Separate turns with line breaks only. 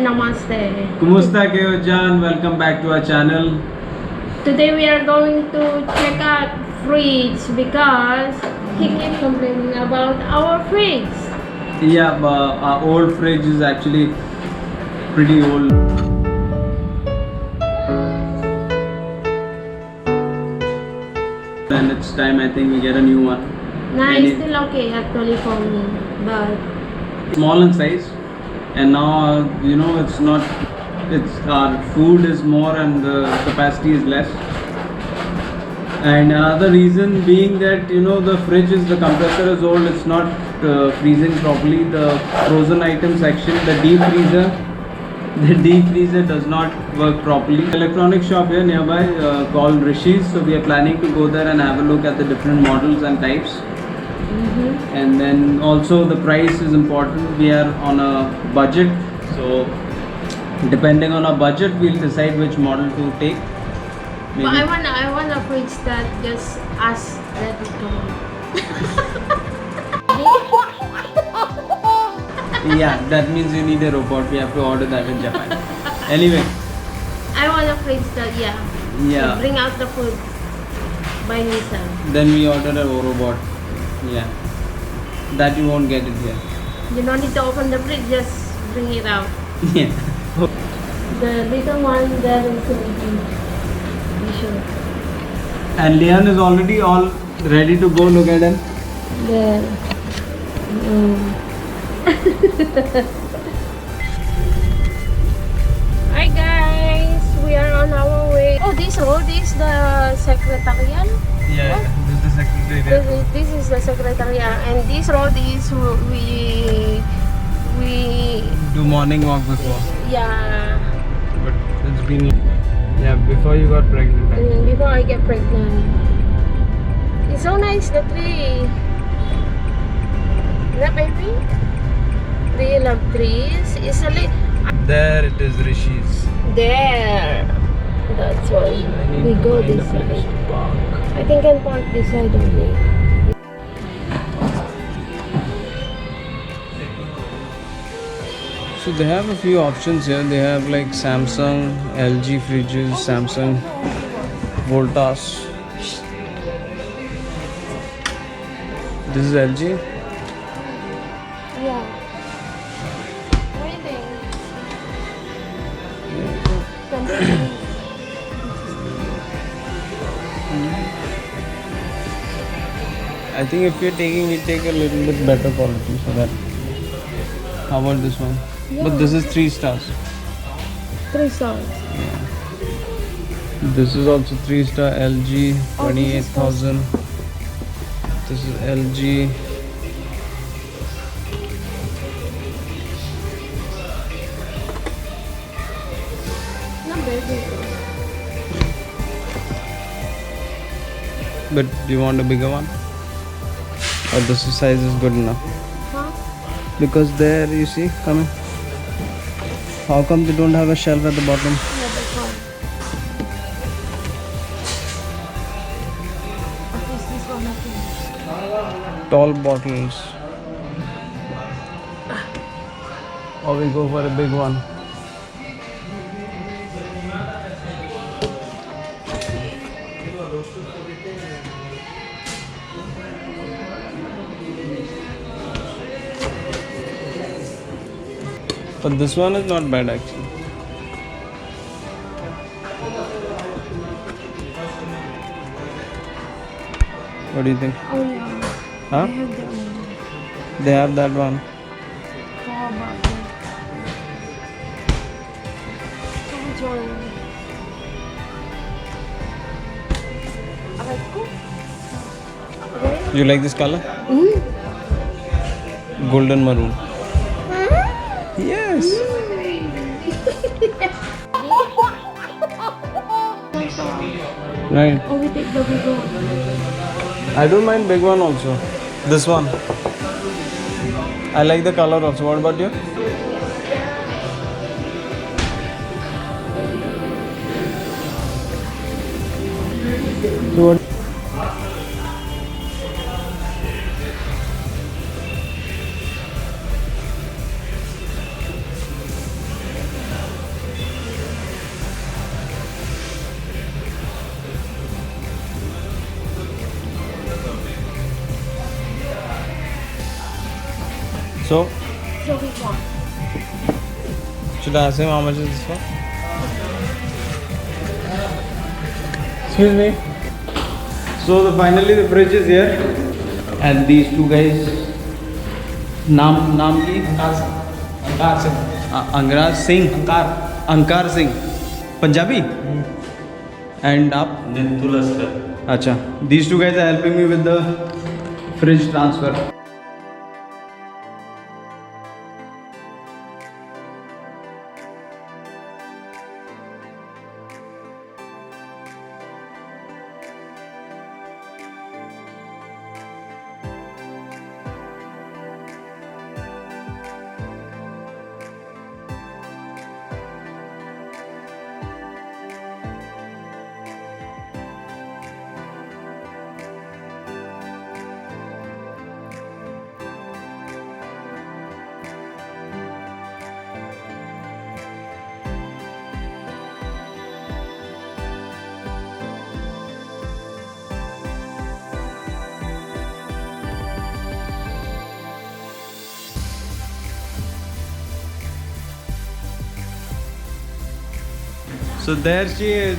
namaste.
Kumusta kayo dyan? Welcome back to our channel.
Today we are going to check out fridge because he keeps complaining about our fridge.
Yeah, but our old fridge is actually pretty old. And it's time I think we get a new one.
Nah,
And
it's still okay actually for me, but
small in size, and now it's not. It's our food is more and the capacity is less. And another reason being that the fridge is the compressor is old. It's not freezing properly. The frozen item section, the deep freezer does not work properly. Electronic shop here nearby called Rishi's. So we are planning to go there and have a look at the different models and types. And then also the price is important. We are on a budget, so depending on our budget we'll decide which model to take. Maybe.
but I want a fridge that just us let it come.
Yeah, that means you need a robot. We have to order that in Japan. Anyway.
I want a fridge that
Yeah.
bring out the food by himself.
Then we order a robot. Yeah. That you won't get it here.
You don't need to open the fridge, just bring it out.
Yeah.
The little one there is in be sure.
And Leon is already all ready to go. Look at him.
There. Hi guys, we are on our way. Oh, this road is the secretariat.
Yeah, this is the secretariat.
This is the secretariat, and this road is we
Do morning walk before.
yeah.
But it's been before you got pregnant.
Before I get pregnant. It's so nice, the tree. Yeah, baby. We love trees. It's a little
There it is, Rishi's.
there. That's why we go this side. I think I can park this side only.
So they have a few options here. They have like Samsung, LG fridges, Samsung, Voltas. This is LG.
Yeah. What do you think?
I think if we're taking, we take a little bit better quality so that. How about this one?
Yeah.
But this is 3 stars.
3 stars.
This is also 3-star LG,
Oh, this is
28,000. This is LG.
Not bad.
But do you want a bigger one? Or this size is good enough?
Huh?
Because there you see, come in. How come they don't have a shelf at the bottom?
Yeah, that's one. What is this one? I think?
Tall bottles. Or we go for a big one. But this one is not bad actually. What do you think?
Oh yeah.
Huh?
They have their own.
They have that one.
How about that? So which one? I like cool. Okay.
You like this color? Golden maroon. Yes. Right.
Oh, we take the big one.
I don't mind big one also. This one. I like the color also. What about you? So what? So,
So which one?
should I ask him how much is this one? Excuse me. So finally the fridge is here, and these two guys. नाम की?
अंकार Singh.
Angraj Singh, अंकार Singh, Punjabi. And आप? अच्छा, these two guys are helping me with the fridge transfer. So there she is.